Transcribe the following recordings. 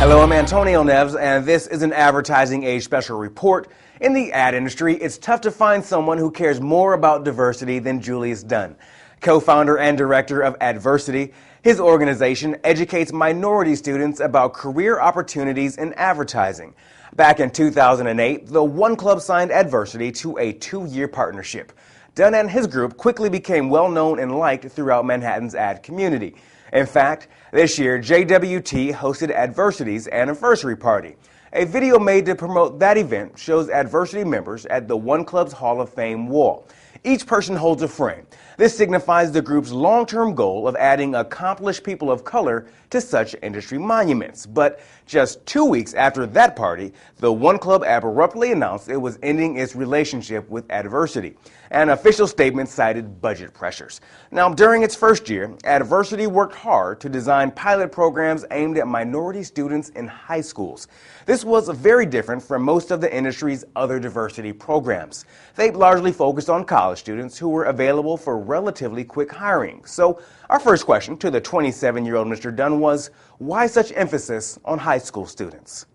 Hello, I'm Antonio Neves, and this is an Advertising Age special report. In the ad industry, it's tough to find someone who cares more about diversity than Julius Dunn. Co-founder and director of Adversity, his organization educates minority students about career opportunities in advertising. Back in 2008, the One Club signed Adversity to a 2-year partnership. Dunn and his group quickly became well known and liked throughout Manhattan's ad community. In fact, this year, JWT hosted Adversity's anniversary party. A video made to promote that event shows Adversity members at the One Club's Hall of Fame wall. Each person holds a frame. This signifies the group's long-term goal of adding accomplished people of color to such industry monuments. But just 2 weeks after that party, the One Club abruptly announced it was ending its relationship with Adversity. An official statement cited budget pressures. Now, during its first year, Adversity worked hard to design pilot programs aimed at minority students in high schools. This was very different from most of the industry's other diversity programs. They largely focused on college students who were available for relatively quick hiring. So our first question to the 27-year-old Mr. Dunn was, why such emphasis on high school students?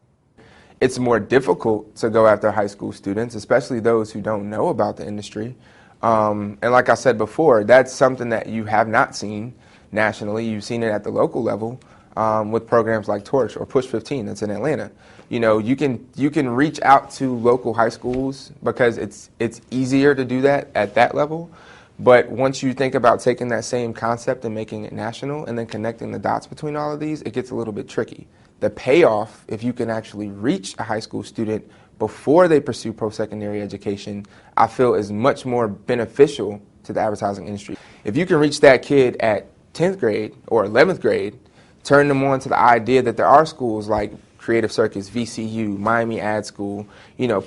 It's more difficult to go after high school students, especially those who don't know about the industry. And like I said before, that's something that you have not seen nationally. You've seen it at the local level with programs like Torch or Push 15 that's in Atlanta. You know, you can reach out to local high schools because it's easier to do that at that level. But once you think about taking that same concept and making it national and then connecting the dots between all of these, it gets a little bit tricky. The payoff, if you can actually reach a high school student before they pursue post-secondary education, I feel is much more beneficial to the advertising industry. If you can reach that kid at 10th grade or 11th grade, turn them on to the idea that there are schools like Creative Circus, VCU, Miami Ad School,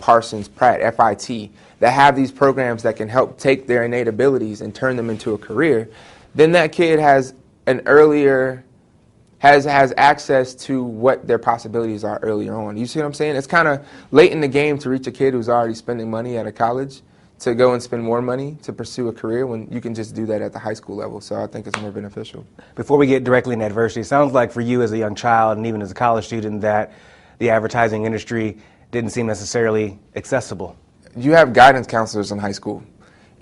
Parsons, Pratt, FIT, that have these programs that can help take their innate abilities and turn them into a career, then that kid has has access to what their possibilities are earlier on. You see what I'm saying? It's kind of late in the game to reach a kid who's already spending money at a college to go and spend more money to pursue a career when you can just do that at the high school level. So I think it's more beneficial. Before we get directly into adversity, it sounds like for you as a young child and even as a college student that the advertising industry didn't seem necessarily accessible. You have guidance counselors in high school,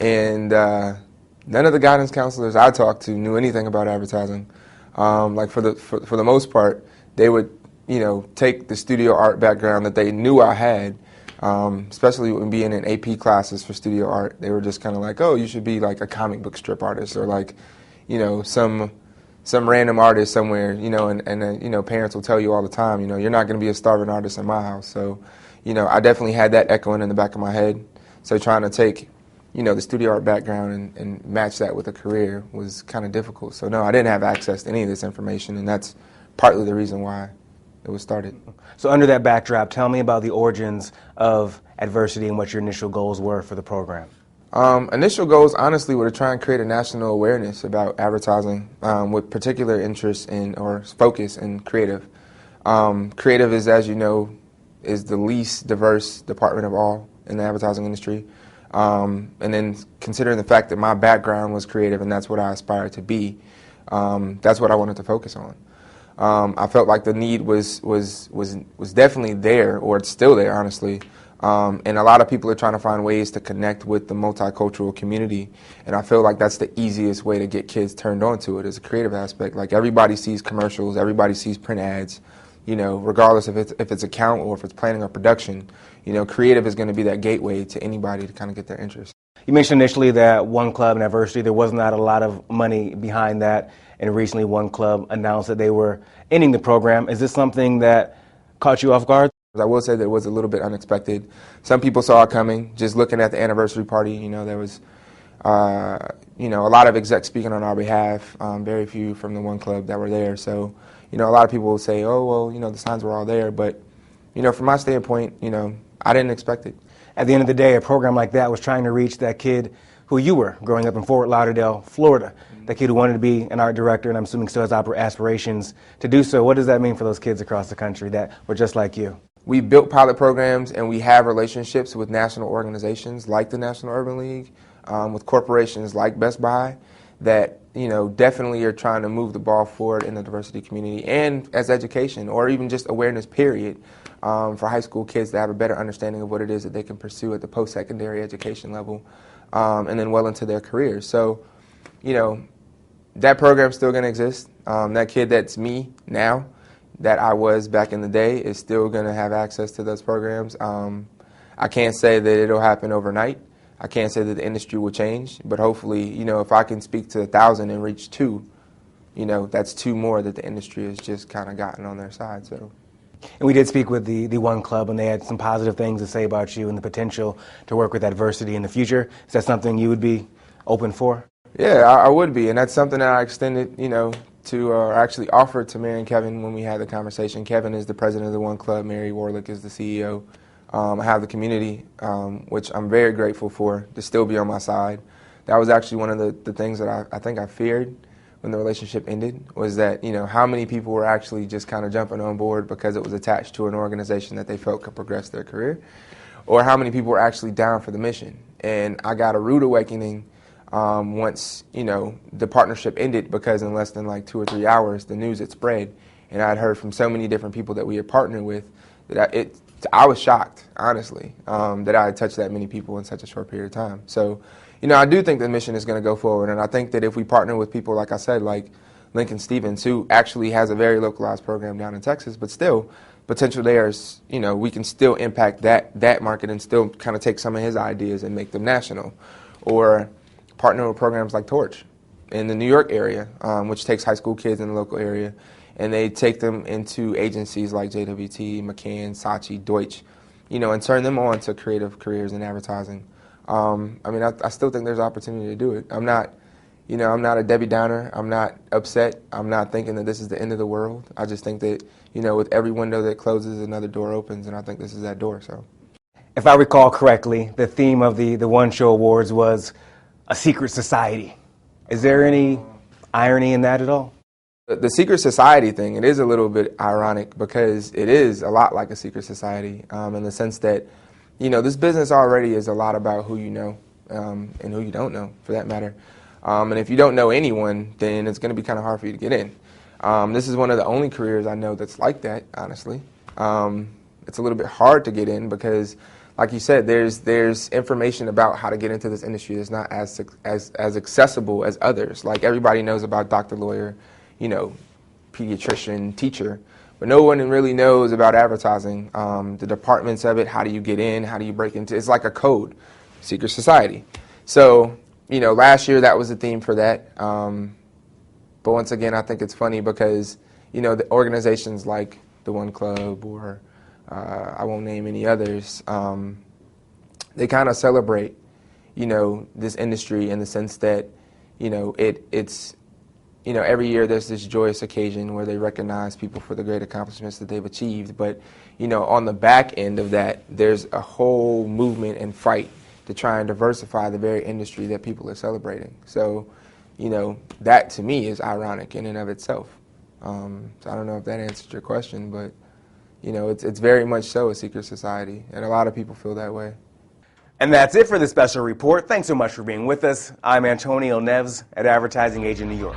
and none of the guidance counselors I talked to knew anything about advertising. Like for the most part, they would take the studio art background that they knew I had. Especially when being in AP classes for studio art, they were just kind of like, oh, you should be like a comic book strip artist or like, some random artist somewhere, and parents will tell you all the time, you're not going to be a starving artist in my house. So, I definitely had that echoing in the back of my head. So trying to take, the studio art background and match that with a career was kind of difficult. So no, I didn't have access to any of this information, and that's partly the reason why it was started. So under that backdrop, tell me about the origins of Adversity and what your initial goals were for the program. Initial goals, honestly, were to try and create a national awareness about advertising with particular interest in or focus in creative. Creative is, as you know, is the least diverse department of all in the advertising industry. And then considering the fact that my background was creative and that's what I aspired to be, that's what I wanted to focus on. I felt like the need was definitely there, or it's still there, honestly. And a lot of people are trying to find ways to connect with the multicultural community, and I feel like that's the easiest way to get kids turned on to it, is a creative aspect. Like, everybody sees commercials, everybody sees print ads, regardless if it's account or if it's planning or production. Creative is going to be that gateway to anybody to kind of get their interest. You mentioned initially that One Club and Adversity, there was not a lot of money behind that, and recently One Club announced that they were ending the program. Is this something that caught you off guard? I will say that it was a little bit unexpected. Some people saw it coming. Just looking at the anniversary party, there was, a lot of execs speaking on our behalf, very few from the One Club that were there. So, a lot of people will say, oh, well, the signs were all there. But, from my standpoint, I didn't expect it. At the end of the day, a program like that was trying to reach that kid who you were growing up in Fort Lauderdale, Florida. That kid who wanted to be an art director, and I'm assuming still has aspirations to do so. What does that mean for those kids across the country that were just like you? We built pilot programs, and we have relationships with national organizations like the National Urban League, with corporations like Best Buy, that definitely are trying to move the ball forward in the diversity community and as education, or even just awareness period, for high school kids to have a better understanding of what it is that they can pursue at the post-secondary education level, and then well into their careers. So, that program's still going to exist. That kid that's me now, that I was back in the day, is still going to have access to those programs. I can't say that it'll happen overnight. I can't say that the industry will change, but hopefully, if I can speak to 1,000 and reach 2, that's 2 more that the industry has just kind of gotten on their side. So. And we did speak with the One Club, and they had some positive things to say about you and the potential to work with adversity in the future. Is that something you would be open for? Yeah, I would be, and that's something that I extended, to actually offered to Mary and Kevin when we had the conversation. Kevin is the president of the One Club. Mary Warlick is the CEO. I have the community, which I'm very grateful for, to still be on my side. That was actually one of the things that I think I feared when the relationship ended, was that, how many people were actually just kind of jumping on board because it was attached to an organization that they felt could progress their career, or how many people were actually down for the mission. And I got a rude awakening once, the partnership ended, because in less than like 2 or 3 hours, the news had spread, and I'd heard from so many different people that we had partnered with that I was shocked, honestly, that I had touched that many people in such a short period of time. So, I do think the mission is going to go forward, and I think that if we partner with people, like I said, like Lincoln Stevens, who actually has a very localized program down in Texas, but still, potential there is, we can still impact that market and still kind of take some of his ideas and make them national. Or partner with programs like Torch in the New York area, which takes high school kids in the local area, and they take them into agencies like JWT, McCann, Saatchi, Deutsch, and turn them on to creative careers in advertising. I still think there's opportunity to do it. I'm not a Debbie Downer. I'm not upset. I'm not thinking that this is the end of the world. I just think that, with every window that closes, another door opens, and I think this is that door. So, if I recall correctly, the theme of the One Show Awards was a secret society. Is there any irony in that at all? The secret society thing, it is a little bit ironic, because it is a lot like a secret society, in the sense that, this business already is a lot about who you know, and who you don't know, for that matter. And if you don't know anyone, then it's going to be kind of hard for you to get in. This is one of the only careers I know that's like that, honestly. It's a little bit hard to get in because, like you said, there's information about how to get into this industry that's not as accessible as others. Like, everybody knows about doctor, lawyer, pediatrician, teacher, but no one really knows about advertising, the departments of it. How do you get in? How do you break into? It's like a code, secret society. So, last year that was the theme for that. But once again, I think it's funny because, the organizations like the One Club, or I won't name any others, they kind of celebrate, this industry in the sense that, it's every year there's this joyous occasion where they recognize people for the great accomplishments that they've achieved. But, on the back end of that, there's a whole movement and fight to try and diversify the very industry that people are celebrating. So, that to me is ironic in and of itself. So I don't know if that answered your question, but, it's very much so a secret society, and a lot of people feel that way. And that's it for this special report. Thanks so much for being with us. I'm Antonio Neves at Advertising Agent New York.